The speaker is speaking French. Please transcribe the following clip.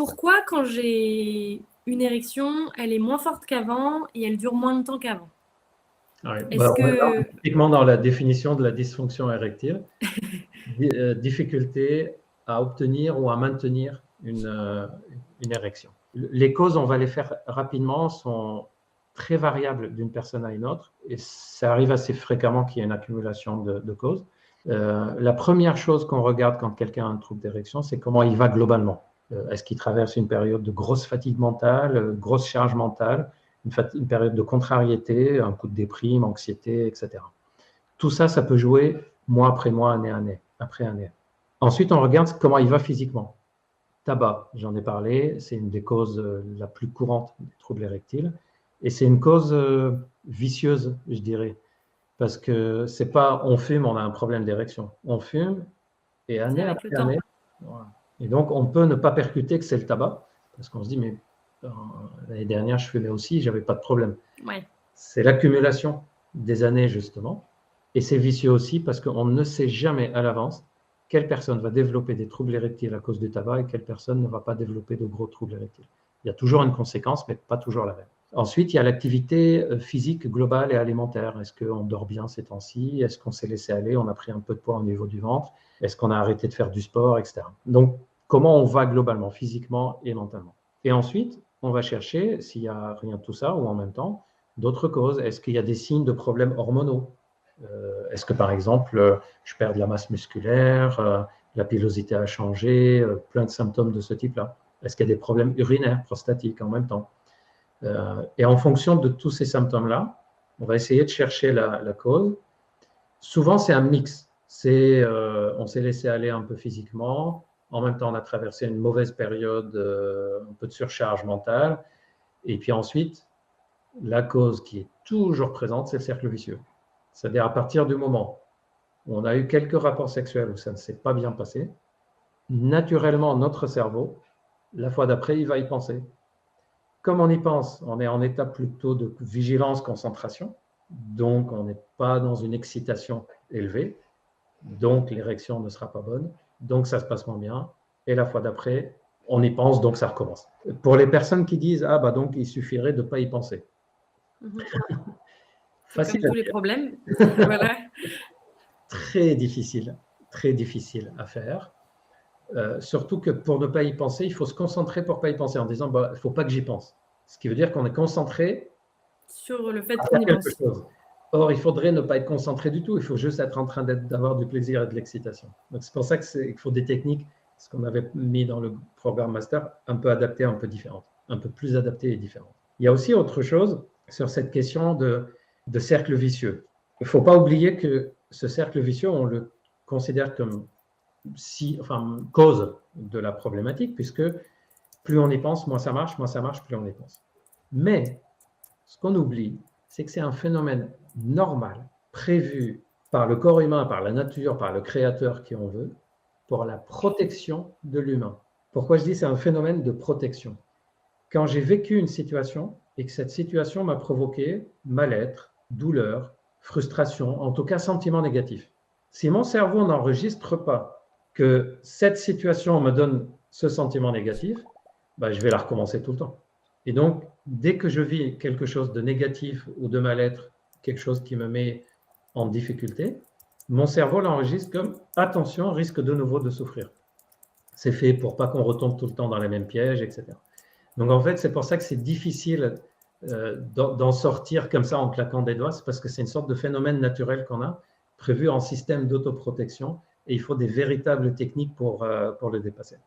pourquoi quand j'ai une érection, elle est moins forte qu'avant et elle dure moins de temps qu'avant? Ouais, Est-ce on est que... typiquement dans la définition de la dysfonction érectile, difficulté à obtenir ou à maintenir une érection. Les causes, on va les faire rapidement, sont très variables d'une personne à une autre et ça arrive assez fréquemment qu'il y ait une accumulation de causes. La première chose qu'on regarde quand quelqu'un a un trouble d'érection, c'est comment il va globalement. Est-ce qu'il traverse une période de grosse fatigue mentale, grosse charge mentale, une période de contrariété, un coup de déprime, anxiété, etc. Tout ça, ça peut jouer mois après mois, année après année. Ensuite, on regarde comment il va physiquement. Tabac, j'en ai parlé, c'est une des causes la plus courante des troubles érectiles. Et c'est une cause vicieuse, je dirais. Parce que c'est pas on fume, on a un problème d'érection. On fume et C'est année avec le après temps. année. Voilà. Et donc, on peut ne pas percuter que c'est le tabac. Parce qu'on se dit, mais l'année dernière, je fumais aussi, j'avais pas de problème. Ouais. C'est l'accumulation des années, justement. Et c'est vicieux aussi parce qu'on ne sait jamais à l'avance quelle personne va développer des troubles érectiles à cause du tabac et quelle personne ne va pas développer de gros troubles érectiles. Il y a toujours une conséquence, mais pas toujours la même. Ensuite, il y a l'activité physique globale et alimentaire. Est-ce qu'on dort bien ces temps-ci? Est-ce qu'on s'est laissé aller? On a pris un peu de poids au niveau du ventre? Est-ce qu'on a arrêté de faire du sport, etc. Donc, comment on va globalement, physiquement et mentalement? Et ensuite, on va chercher, s'il n'y a rien de tout ça, ou en même temps, d'autres causes. Est-ce qu'il y a des signes de problèmes hormonaux? Est-ce que, par exemple, je perds de la masse musculaire, la pilosité a changé, plein de symptômes de ce type-là? Est-ce qu'il y a des problèmes urinaires, prostatiques en même temps? Et en fonction de tous ces symptômes-là, on va essayer de chercher la cause. Souvent, c'est un mix. On s'est laissé aller un peu physiquement, en même temps, on a traversé une mauvaise période, un peu de surcharge mentale, et puis ensuite, la cause qui est toujours présente, c'est le cercle vicieux. C'est-à-dire à partir du moment où on a eu quelques rapports sexuels où ça ne s'est pas bien passé, naturellement, notre cerveau, la fois d'après, il va y penser. Comme on y pense, on est en état plutôt de vigilance, concentration, donc on n'est pas dans une excitation élevée, donc l'érection ne sera pas bonne, donc ça se passe moins bien, et la fois d'après, on y pense, donc ça recommence. Pour les personnes qui disent « Ah, bah donc il suffirait de ne pas y penser », C'est comme facile à tous les dire. problèmes. Voilà. Très difficile à faire. Surtout que pour ne pas y penser, il faut se concentrer pour ne pas y penser en disant bah, il ne faut pas que j'y pense. Ce qui veut dire qu'on est concentré Sur le fait à qu'on faire y quelque pense. chose. Or, il faudrait ne pas être concentré du tout. Il faut juste être en train d'avoir du plaisir et de l'excitation. Donc, c'est pour ça qu'il faut des techniques, ce qu'on avait mis dans le programme master, un peu adaptées, un peu différentes, un peu plus adaptées et différentes. Il y a aussi autre chose sur cette question de cercle vicieux. Il ne faut pas oublier que ce cercle vicieux, on le considère comme cause de la problématique, puisque plus on y pense, moins ça marche, plus on y pense. Mais ce qu'on oublie, c'est que c'est un phénomène normal, prévu par le corps humain, par la nature, par le créateur qui on veut, pour la protection de l'humain. Pourquoi je dis c'est un phénomène de protection? Quand j'ai vécu une situation et que cette situation m'a provoqué mal-être, douleur, frustration, en tout cas sentiment négatif. Si mon cerveau n'enregistre pas que cette situation me donne ce sentiment négatif, bah, je vais la recommencer tout le temps. Et donc, dès que je vis quelque chose de négatif ou de mal-être, quelque chose qui me met en difficulté, mon cerveau l'enregistre comme attention, risque de nouveau de souffrir. C'est fait pour pas qu'on retombe tout le temps dans les mêmes pièges, etc. Donc en fait, c'est pour ça que c'est difficile d'en sortir comme ça en claquant des doigts, c'est parce que c'est une sorte de phénomène naturel qu'on a, prévu en système d'autoprotection, et il faut des véritables techniques pour le dépasser.